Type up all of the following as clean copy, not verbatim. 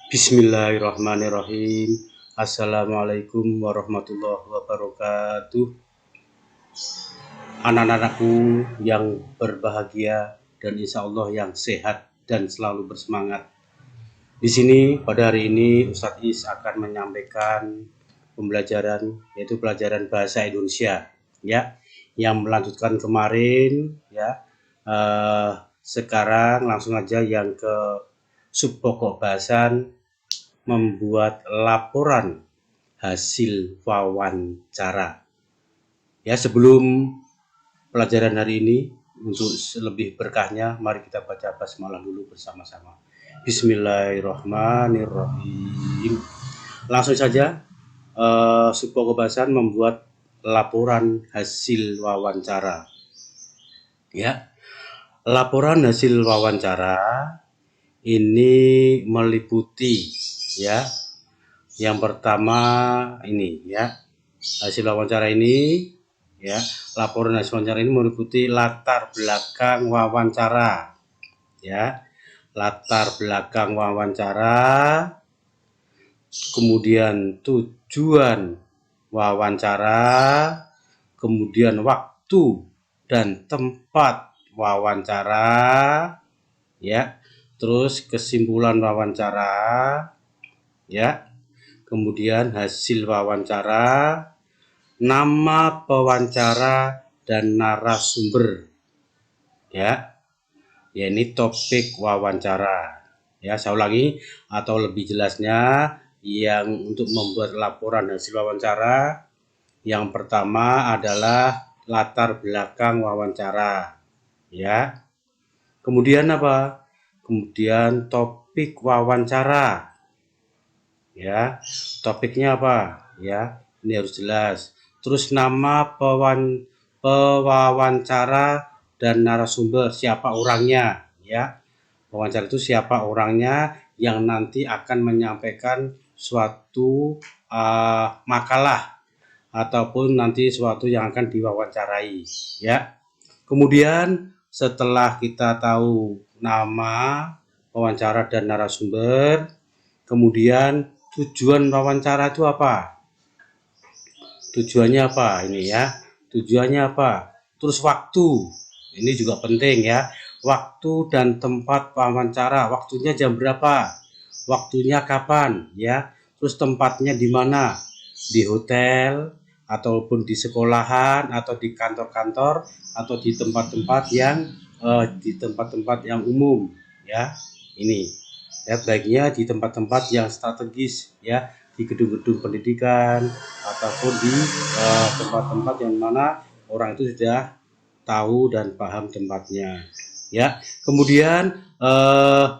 Bismillahirrahmanirrahim. Assalamualaikum warahmatullahi wabarakatuh. Anak-anakku yang berbahagia dan insya Allah yang sehat dan selalu bersemangat. Di sini pada hari ini Ustadz Is akan menyampaikan pembelajaran, yaitu pelajaran bahasa Indonesia, ya, yang melanjutkan kemarin, ya. Sekarang langsung aja yang ke sub pokok bahasan, membuat laporan hasil wawancara. Ya, sebelum pelajaran hari ini, untuk lebih berkahnya, mari kita baca basmalah dulu bersama-sama. Bismillahirrahmanirrahim. Langsung saja, Supo Kebasan membuat laporan hasil wawancara. Ya, laporan hasil wawancara ini meliputi, ya, yang pertama ini, ya, hasil wawancara ini, ya, laporan hasil wawancara ini meliputi latar belakang wawancara, ya, latar belakang wawancara, kemudian tujuan wawancara, kemudian waktu dan tempat wawancara, ya, terus kesimpulan wawancara, ya, kemudian hasil wawancara, nama pewawancara dan narasumber, ya, ini topik wawancara. Ya, saya ulangi atau lebih jelasnya, yang untuk membuat laporan hasil wawancara, yang pertama adalah latar belakang wawancara, ya. Kemudian apa? Kemudian topik wawancara, ya, topiknya apa, ya, ini harus jelas. Terus nama pewawancara dan narasumber, siapa orangnya, ya, pewawancara itu siapa orangnya yang nanti akan menyampaikan suatu makalah ataupun nanti suatu yang akan diwawancarai, ya. Kemudian setelah kita tahu nama pewawancara dan narasumber, kemudian tujuan wawancara itu apa? Tujuannya apa ini, ya? Tujuannya apa? Terus waktu. Ini juga penting, ya. Waktu dan tempat wawancara. Waktunya jam berapa? Waktunya kapan, ya? Terus tempatnya di mana? Di hotel ataupun di sekolahan atau di kantor-kantor atau di tempat-tempat yang umum, ya. Ini, ya, baiknya di tempat-tempat yang strategis, ya, di gedung-gedung pendidikan ataupun di tempat-tempat yang mana orang itu sudah tahu dan paham tempatnya, ya. Kemudian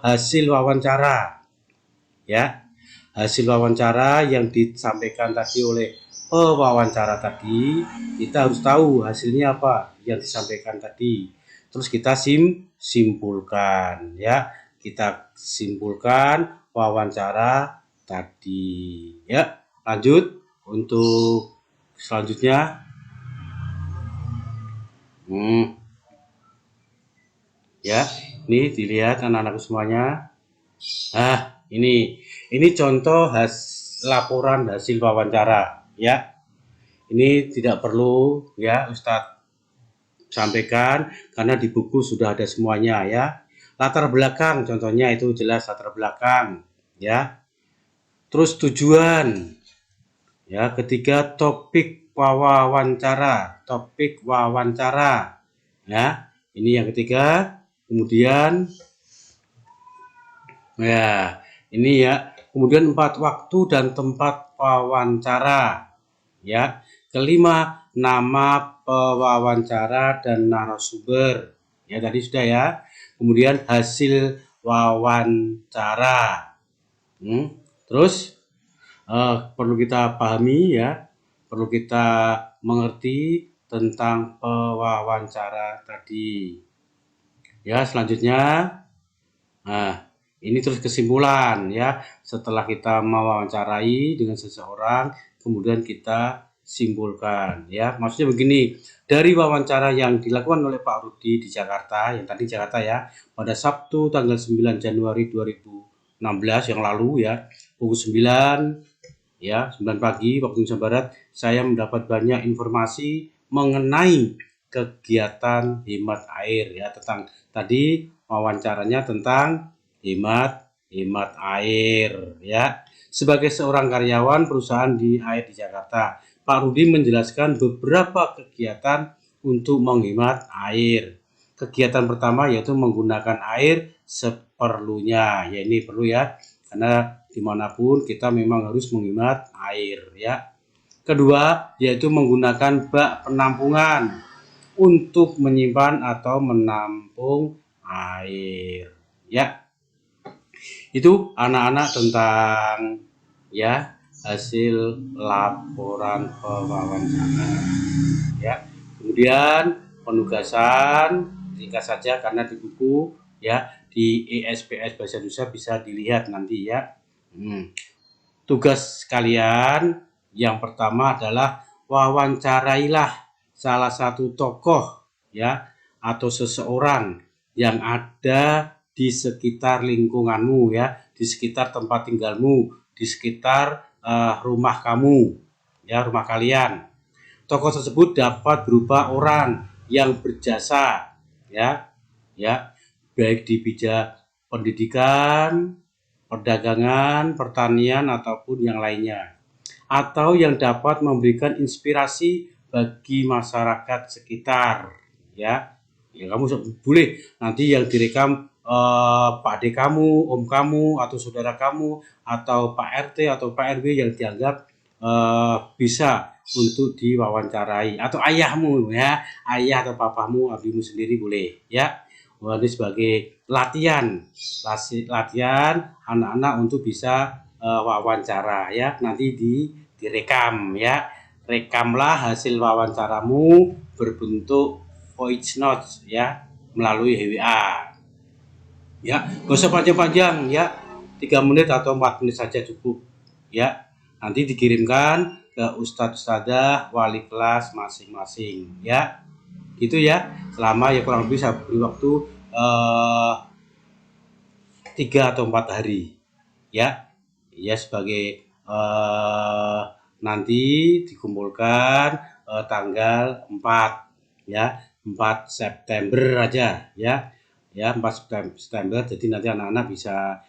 hasil wawancara, ya, hasil wawancara yang disampaikan tadi oleh pewawancara tadi, kita harus tahu hasilnya apa yang disampaikan tadi, terus kita simpulkan, ya, kita simpulkan wawancara tadi, ya. Lanjut untuk selanjutnya. Ya, ini dilihat anak-anak semuanya. Ini contoh laporan hasil wawancara, ya. Ini tidak perlu, ya, Ustadz sampaikan karena di buku sudah ada semuanya, ya. Latar belakang contohnya itu jelas latar belakang, ya. Terus tujuan, ya. Ketiga topik wawancara, ya. Ini yang ketiga. Kemudian, ya, ini, ya. Kemudian 4, waktu dan tempat wawancara, ya. Kelima, nama pewawancara dan narasumber, ya, tadi sudah, ya. Kemudian hasil wawancara. Terus perlu kita pahami, ya, perlu kita mengerti tentang pewawancara tadi, ya. Selanjutnya, ini terus kesimpulan, ya, setelah kita mewawancarai dengan seseorang, kemudian kita simpulkan, ya. Maksudnya begini, dari wawancara yang dilakukan oleh Pak Rudi di Jakarta, yang tadi Jakarta, ya, pada Sabtu tanggal 9 Januari 2020, 16 yang lalu ya, pukul 9 ya, 9 pagi waktu Indonesia Barat, saya mendapat banyak informasi mengenai kegiatan hemat air ya, tentang tadi wawancaranya tentang hemat air ya. Sebagai seorang karyawan perusahaan di air di Jakarta, Pak Rudi menjelaskan beberapa kegiatan untuk menghemat air. Kegiatan pertama yaitu menggunakan air seperlunya. Ya ini perlu ya, karena dimanapun kita memang harus menghemat air ya. Kedua yaitu menggunakan bak penampungan untuk menyimpan atau menampung air ya. Itu anak-anak tentang ya hasil laporan pewawancara ya. Kemudian penugasan ringkas saja karena di buku ya, di ESPS Bahasa Indonesia bisa dilihat nanti ya. Tugas kalian yang pertama adalah wawancarailah salah satu tokoh ya atau seseorang yang ada di sekitar lingkunganmu ya, di sekitar tempat tinggalmu, di sekitar rumah kamu ya, rumah kalian. Tokoh tersebut dapat berupa orang yang berjasa ya, baik di bidang pendidikan, perdagangan, pertanian ataupun yang lainnya, atau yang dapat memberikan inspirasi bagi masyarakat sekitar ya. Kamu boleh nanti yang direkam Pak D kamu, Om kamu, atau saudara kamu, atau Pak RT atau Pak RW yang dianggap bisa untuk diwawancarai, atau ayahmu ya, ayah atau papamu, abimu sendiri boleh ya. Ini sebagai latihan anak-anak untuk bisa wawancara ya, nanti direkam ya. Rekamlah hasil wawancaramu berbentuk voice notes ya, melalui WA ya, gak usah panjang-panjang ya, 3 menit atau 4 menit saja cukup ya. Nanti dikirimkan ke Ustadz Ustadzah wali kelas masing-masing ya, gitu ya. Selama ya kurang lebih saya beri waktu 3 atau 4 hari ya, sebagai nanti dikumpulkan tanggal 4 ya, 4 September aja ya, 4 September. Jadi nanti anak-anak bisa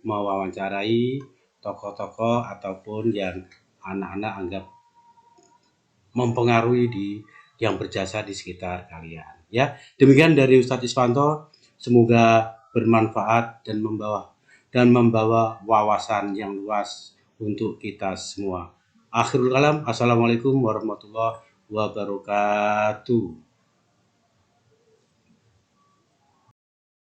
mewawancarai tokoh-tokoh ataupun yang anak-anak anggap mempengaruhi yang berjasa di sekitar kalian ya. Demikian dari Ustadz Iswanto, semoga bermanfaat dan membawa wawasan yang luas untuk kita semua. Akhirul kalam, assalamualaikum warahmatullahi wabarakatuh.